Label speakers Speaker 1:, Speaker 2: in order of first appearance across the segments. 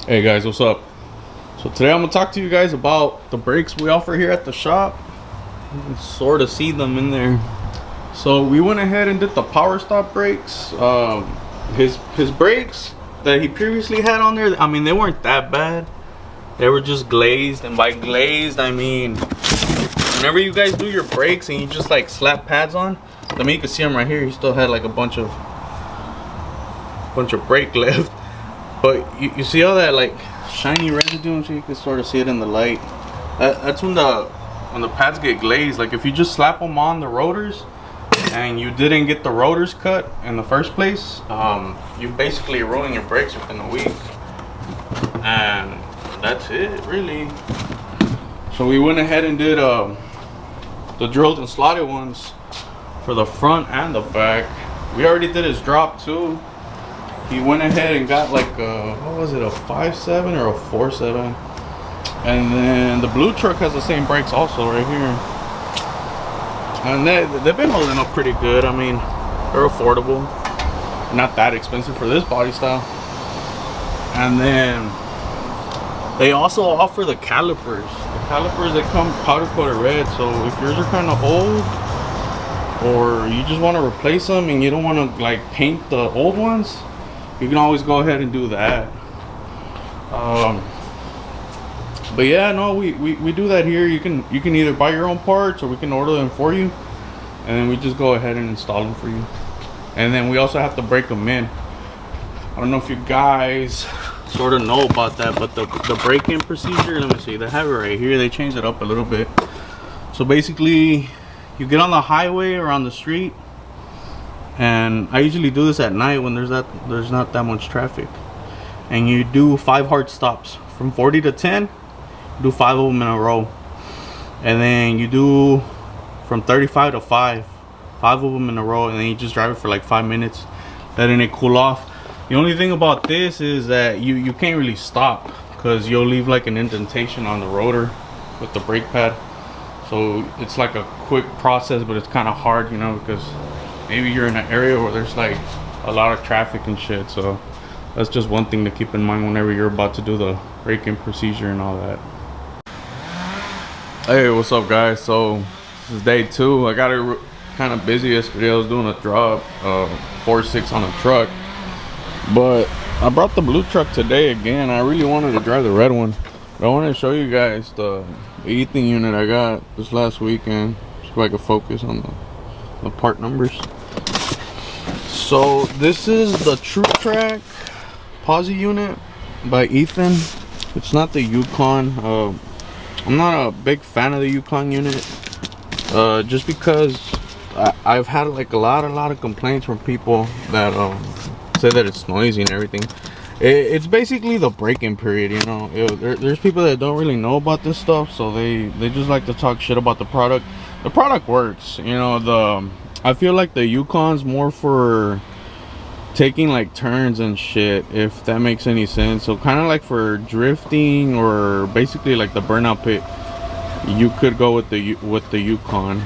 Speaker 1: Hey guys, what's up? So today I'm gonna talk to you guys about the brakes we offer here at the shop. You can sort of see them in there. So we went ahead and did the power stop brakes. His brakes that he previously had on there, I mean, they weren't that bad. They were just glazed, and by glazed I mean whenever you guys do your brakes and you just like slap pads on, I mean, you can see him right here. He still had like a bunch of brake left. But you see all that like shiny residue, so you can sort of see it in the light. That's when the pads get glazed. Like if you just slap them on the rotors and you didn't get the rotors cut in the first place, you basically ruin your brakes within a week. And that's it, really. So we went ahead and did the drilled and slotted ones for the front and the back. We already did his drop too. He went ahead and got like what was it, a 5.7 or a 4.7, and then the blue truck has the same brakes also right here, and they've been holding up pretty good. I mean, they're affordable, not that expensive for this body style. And then they also offer the calipers. They come powder coated red, so if yours are kind of old or you just want to replace them and you don't want to like paint the old ones, you can always go ahead and do that. But yeah, no, we do that here. You can either buy your own parts or we can order them for you, and then we just go ahead and install them for you. And then we also have to break them in. I don't know if you guys sort of know about that, but the break-in procedure, let me see, they have it right here. They changed it up a little bit. So basically, you get on the highway or on the street, and I usually do this at night when there's not that much traffic, and you do 5 hard stops from 40 to 10. Do 5 of them in a row, and then you do from 35 to 5 of them in a row, and then you just drive it for like 5 minutes, letting it cool off. The only thing about this is that you can't really stop, because you'll leave like an indentation on the rotor with the brake pad. So it's like a quick process, but it's kind of hard, you know, because maybe you're in an area where there's like a lot of traffic and shit. So that's just one thing to keep in mind whenever you're about to do the break-in procedure and all that. Hey, what's up guys? So this is day 2. I got it kind of busy yesterday. I was doing a drop 4.6 on a truck, but I brought the blue truck today again. I really wanted to drive the red one, but I wanted to show you guys the ethane unit I got this last weekend, so I could focus on the part numbers. So this is the TrueTrack posi unit by Ethan. It's not the Yukon. I'm not a big fan of the Yukon unit, just because I've had like a lot of complaints from people that say that it's noisy and everything. It's basically the break-in period, you know. There's people that don't really know about this stuff, so they just like to talk shit about the product. The product works, you know. I feel like the Yukon's more for taking like turns and shit, if that makes any sense. So kind of like for drifting, or basically like the burnout pit, you could go with the Yukon.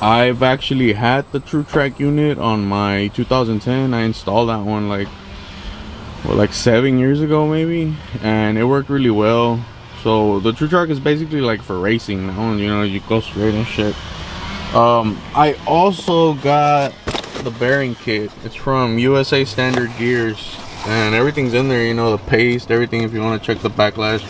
Speaker 1: I've actually had the TrueTrack unit on my 2010. I installed that one like 7 years ago maybe, and it worked really well. So the TrueTrack is basically like for racing now, you know, you go straight and shit. I also got the bearing kit. It's from USA Standard Gears, and everything's in there, you know, the paste, everything, if you want to check the backlash.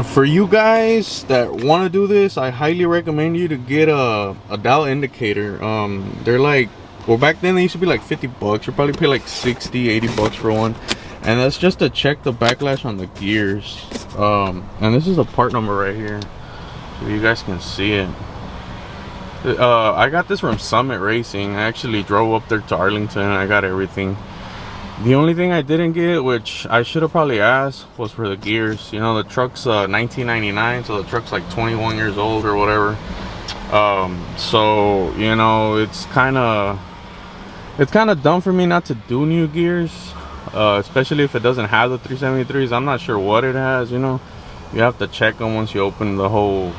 Speaker 1: For you guys that want to do this, I highly recommend you to get a dial indicator. They're like, well, back then they used to be like 50 bucks. You'll probably pay like 60, 80 bucks for one, and that's just to check the backlash on the gears. And this is a part number right here, so you guys can see it. I got this from Summit Racing. I actually drove up there to Arlington and I got everything. The only thing I didn't get, which I should have probably asked, was for the gears. You know, the truck's 1999, so the truck's like 21 years old or whatever. So you know, it's kind of dumb for me not to do new gears, especially if it doesn't have the 373s. I'm not sure what it has, you know. You have to check them once you open the whole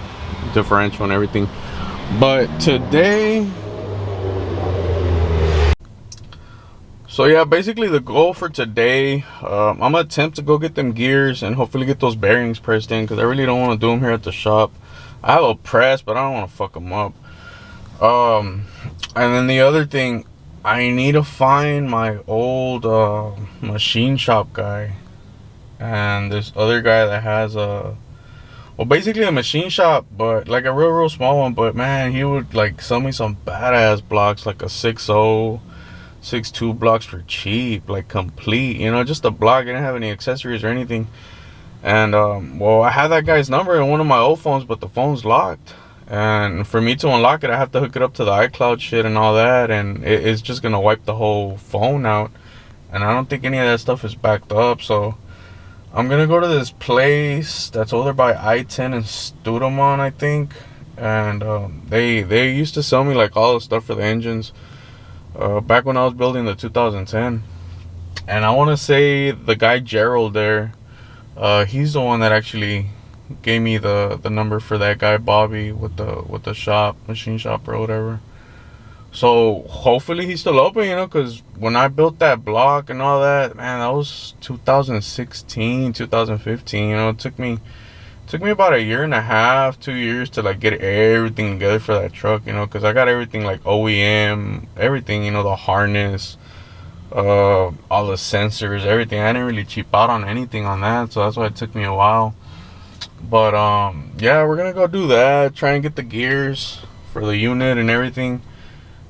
Speaker 1: differential and everything. But today, So yeah, basically the goal for today, I'm gonna attempt to go get them gears and hopefully get those bearings pressed in, because I really don't want to do them here at the shop. I have a press, but I don't want to fuck them up. And then the other thing, I need to find my old machine shop guy, and this other guy that has well, basically a machine shop, but like a real small one. But man, he would like sell me some badass blocks, like a 6.0, 6.2 blocks for cheap, like complete, you know, just a block. I didn't have any accessories or anything. And well, I had that guy's number in one of my old phones, but the phone's locked. And for me to unlock it, I have to hook it up to the iCloud shit and all that, and it's just gonna wipe the whole phone out. And I don't think any of that stuff is backed up, so I'm gonna go to this place that's over by I-10 and Studemont, I think. And they used to sell me like all the stuff for the engines back when I was building the 2010. And I want to say the guy Gerald there, he's the one that actually gave me the number for that guy Bobby with the shop, machine shop or whatever. So hopefully he's still open, you know, because when I built that block and all that, man, that was 2016, 2015. You know, it took me about a year and a half, 2 years to like get everything together for that truck, you know, because I got everything like OEM, everything, you know, the harness, all the sensors, everything. I didn't really cheap out on anything on that, so that's why it took me a while. But yeah, we're gonna go do that, try and get the gears for the unit and everything.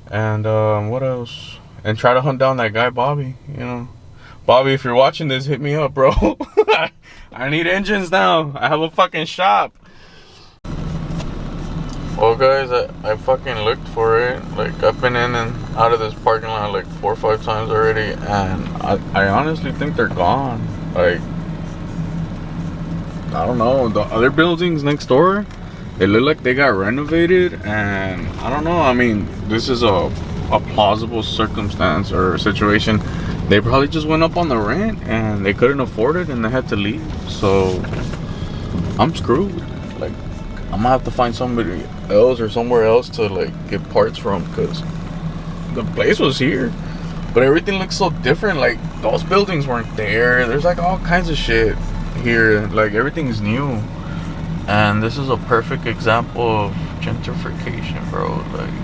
Speaker 1: And what else? And try to hunt down that guy Bobby, you know. Bobby, if you're watching this, hit me up, bro. I need engines now. I have a fucking shop. Well, guys, I fucking looked for it. Like, I've been in and out of this parking lot like 4 or 5 times already, and I honestly think they're gone. Like, I don't know, the other buildings next door, they look like they got renovated, and I don't know. I mean, this is a plausible circumstance or situation. They probably just went up on the rent and they couldn't afford it and they had to leave. So I'm screwed. Like, I'm gonna have to find somebody else or somewhere else to like get parts from, because the place was here, but everything looks so different. Like, those buildings weren't there. There's like all kinds of shit here. Like, everything's new. And this is a perfect example of gentrification, bro. Like,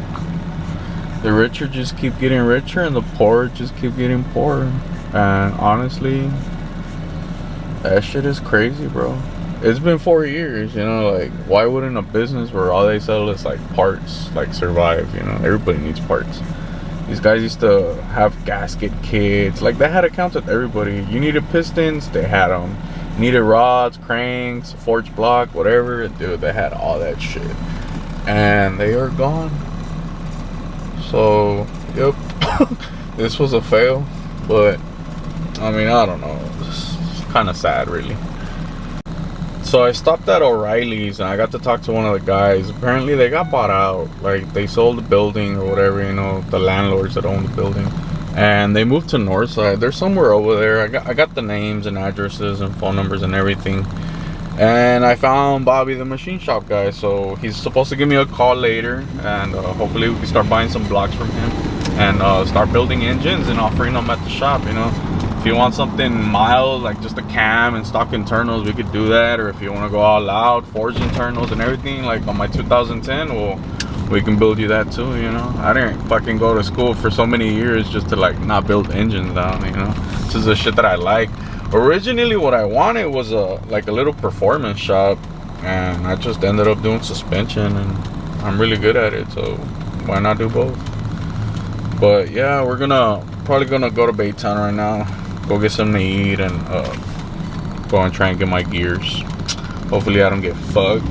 Speaker 1: the richer just keep getting richer and the poor just keep getting poorer. And honestly, that shit is crazy, bro. It's been 4 years, you know. Like, why wouldn't a business where all they sell is like parts like survive? You know, everybody needs parts. These guys used to have gasket kits. Like, they had accounts with everybody. You needed pistons, they had them. Needed rods, cranks, forged block, whatever. Dude, they had all that shit. And they are gone. So, yep. This was a fail. But, I mean, I don't know. It's kind of sad, really. So I stopped at O'Reilly's and I got to talk to one of the guys. Apparently they got bought out. Like, they sold the building or whatever, you know, the landlords that own the building. And they moved to Northside. They're somewhere over there. I got the names and addresses and phone numbers and everything. And I found Bobby, the machine shop guy. So he's supposed to give me a call later, and hopefully we can start buying some blocks from him and start building engines and offering them at the shop, you know. If you want something mild, like just a cam and stock internals, we could do that. Or if you want to go all out, forged internals and everything, like on my 2010, well, we can build you that too, you know. I didn't fucking go to school for so many years just to like not build engines down, you know. This is the shit that I like. Originally what I wanted was like a little performance shop, and I just ended up doing suspension, and I'm really good at it, so why not do both? But yeah, we're probably gonna go to Baytown right now, go get something to eat, and go and try and get my gears. Hopefully I don't get fucked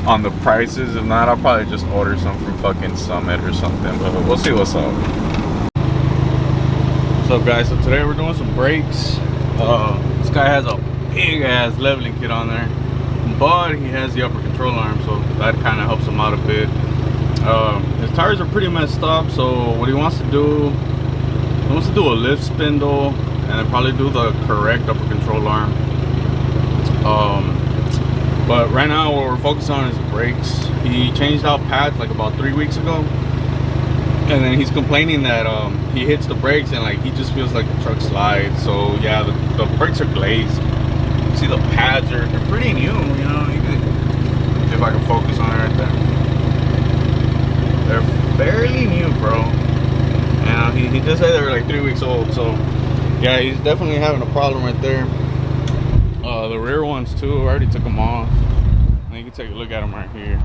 Speaker 1: on the prices. If not, I'll probably just order some from fucking Summit or something, but we'll see what's up. What's up, guys? So today we're doing some brakes. This guy has a big ass leveling kit on there, but he has the upper control arm, so that kind of helps him out a bit. His tires are pretty messed up, so what he wants to do, he wants to do a lift spindle and then probably do the correct upper control arm. But right now what we're focused on is the brakes. He changed out pads like about 3 weeks ago, And then he's complaining that he hits the brakes and like he just feels like the truck slides. So yeah, the brakes are glazed. You see the pads are, they're pretty new, you know. You can, if I can focus on it right there. They're fairly new, bro. And he did say they were like 3 weeks old. So yeah, he's definitely having a problem right there. The rear ones too, I already took them off. And you can take a look at them right here.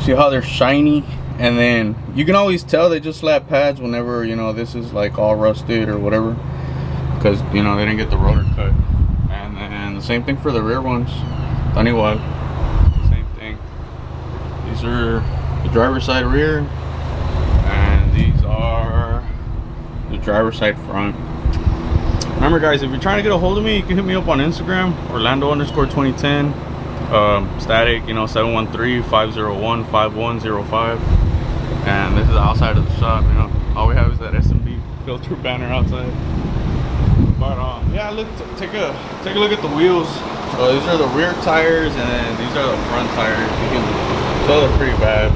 Speaker 1: See how they're shiny? And then you can always tell they just slap pads whenever, you know, this is like all rusted or whatever, because, you know, they didn't get the rotor cut. And then the same thing for the rear ones. Tell you what, same thing. These are the driver's side rear, and these are the driver's side front. Remember guys, if you're trying to get a hold of me, you can hit me up on Instagram, Orlando_2010. Static, you know, 713-501-5105. And this is outside of the shop, you know. All we have is that SMB filter banner outside. But yeah, look, take a look at the wheels. These are the rear tires, and then these are the front tires. You can tell they're pretty bad.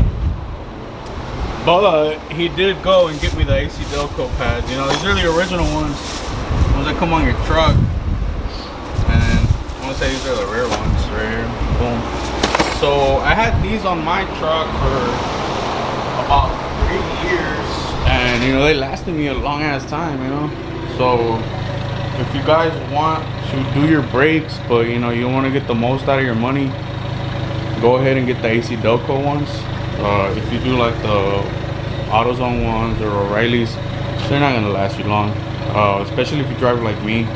Speaker 1: But he did go and get me the AC DELCO pads. You know, these are the original ones that come on your truck. And I want to say these are the rear ones right here. Boom. So I had these on my truck for about 3 years, and you know, they lasted me a long ass time, you know. So if you guys want to do your brakes, but you know, you want to get the most out of your money, go ahead and get the AC DELCO ones. If you do like the AutoZone ones or O'Reilly's, they're not gonna last you long, especially if you drive like me.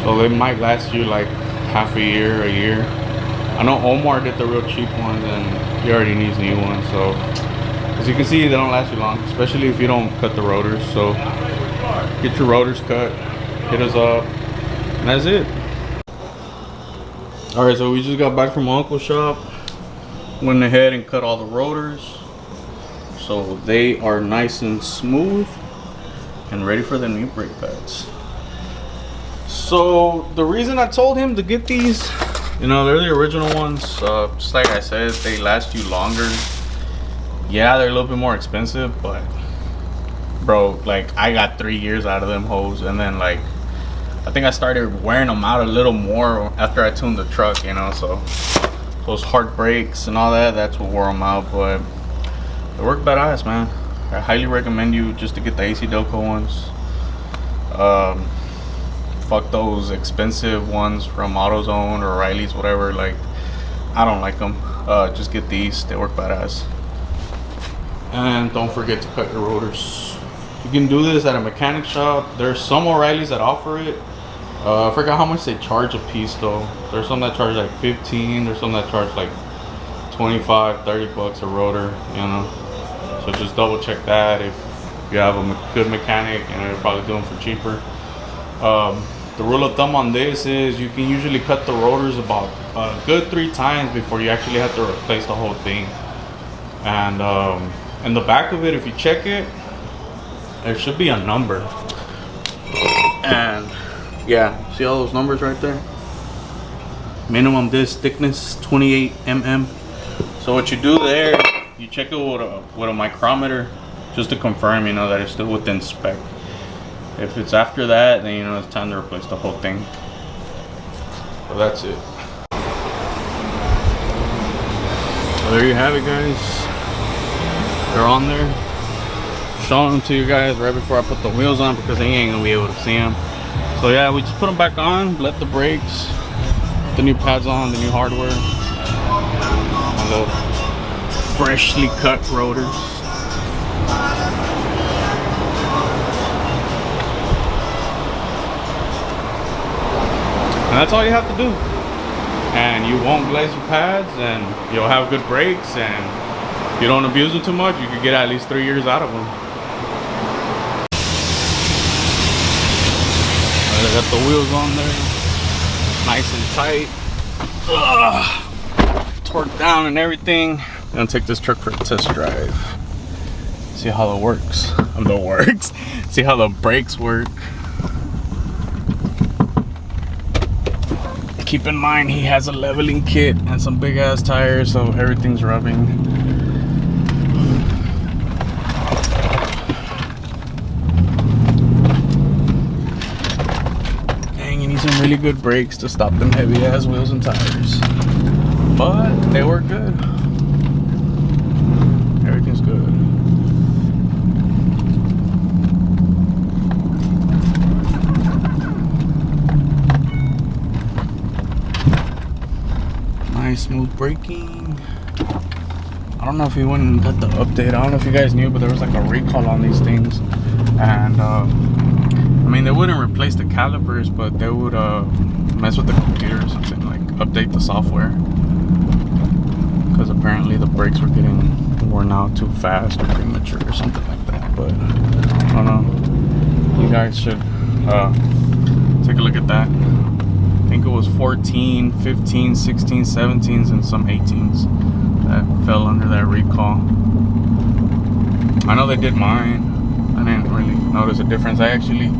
Speaker 1: So they might last you like half a year, a year. I know Omar did the real cheap ones, and he already needs new ones. So as you can see, they don't last you long, especially if you don't cut the rotors. So get your rotors cut, hit us up, and that's it. All right, so we just got back from my uncle's shop. Went ahead and cut all the rotors, so they are nice and smooth and ready for the new brake pads. So the reason I told him to get these, you know, they're the original ones. Just like I said, they last you longer. Yeah, they're a little bit more expensive, but bro, like I got 3 years out of them hoes, and then like I think I started wearing them out a little more after I tuned the truck, you know. So those hard brakes and all that, that's what wore them out. But they work badass, man. I highly recommend you just to get the AC DELCO ones. Fuck those expensive ones from AutoZone or O'Reilly's, whatever. Like, I don't like them. Just get these, they work badass. And don't forget to cut your rotors. You can do this at a mechanic shop. There's some O'Reilly's that offer it. I forgot how much they charge a piece though. There's some that charge like 15, there's some that charge like 25, 30 bucks a rotor, you know. So just double check that if you have a good mechanic, and they're probably doing for cheaper. The rule of thumb on this is you can usually cut the rotors about a good 3 times before you actually have to replace the whole thing. And in the back of it, if you check it, there should be a number. And yeah, see all those numbers right there? Minimum disc thickness 28 mm. So what you do there, you check it with a micrometer just to confirm, you know, that it's still within spec. If it's after that, then you know it's time to replace the whole thing. So that's it. So there you have it, guys. They're on there. Showing them to you guys right before I put the wheels on, because they ain't gonna be able to see them. So yeah, we just put them back on, let the brakes, put the new pads on, the new hardware, and the freshly cut rotors. And that's all you have to do. And you won't glaze your pads, and you'll have good brakes, and if you don't abuse them too much, you could get at least 3 years out of them. I got the wheels on there, nice and tight. Torqued down and everything. I'm gonna take this truck for a test drive. See how it works. See how the brakes work. Keep in mind he has a leveling kit and some big ass tires, so everything's rubbing. really good brakes to stop them heavy ass wheels and tires, but they work good. Everything's good. Nice smooth braking. I don't know if he went and got the update. I don't know if you guys knew, but there was like a recall on these things, and I mean, they wouldn't replace the calipers, but they would mess with the computer or something, like update the software, because apparently the brakes were getting worn out too fast or premature or something like that. But I don't know. You guys should take a look at that. I think it was 14, 15, 16, 17s, and some 18s that fell under that recall. I know they did mine. I didn't really notice a difference. I actually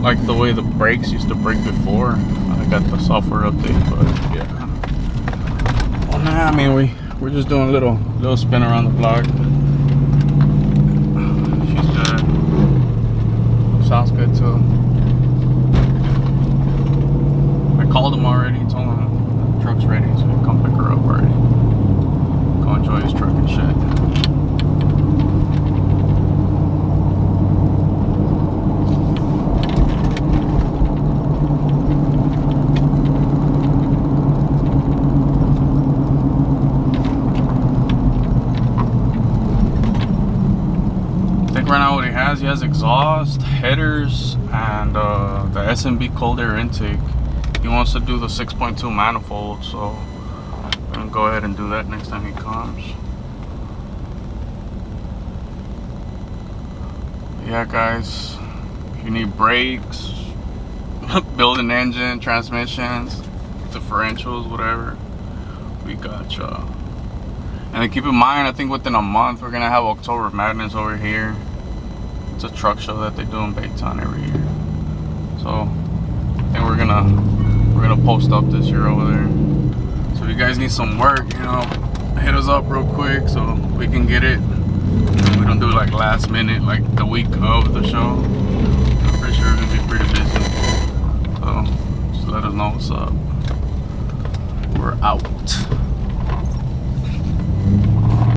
Speaker 1: like the way the brakes used to brake before I got the software update, but yeah. Well, nah, I mean, we're just doing a little spin around the block. She's good. Sounds good too. I called him already, told him the truck's ready, so he can come pick her up already. Go enjoy his truck and shit. Right now what he has exhaust, headers, and the SMB cold air intake. He wants to do the 6.2 manifold, so I'm gonna go ahead and do that next time he comes. Yeah guys, if you need brakes, build an engine, transmissions, differentials, whatever, we got y'all. And then keep in mind, I think within a month we're gonna have October Madness over here. It's a truck show that they do in Baytown every year. So I think we're gonna post up this year over there. So if you guys need some work, you know, hit us up real quick so we can get it. We don't do it like last minute, like the week of the show. I'm pretty sure we're gonna be pretty busy. So just let us know what's up. We're out.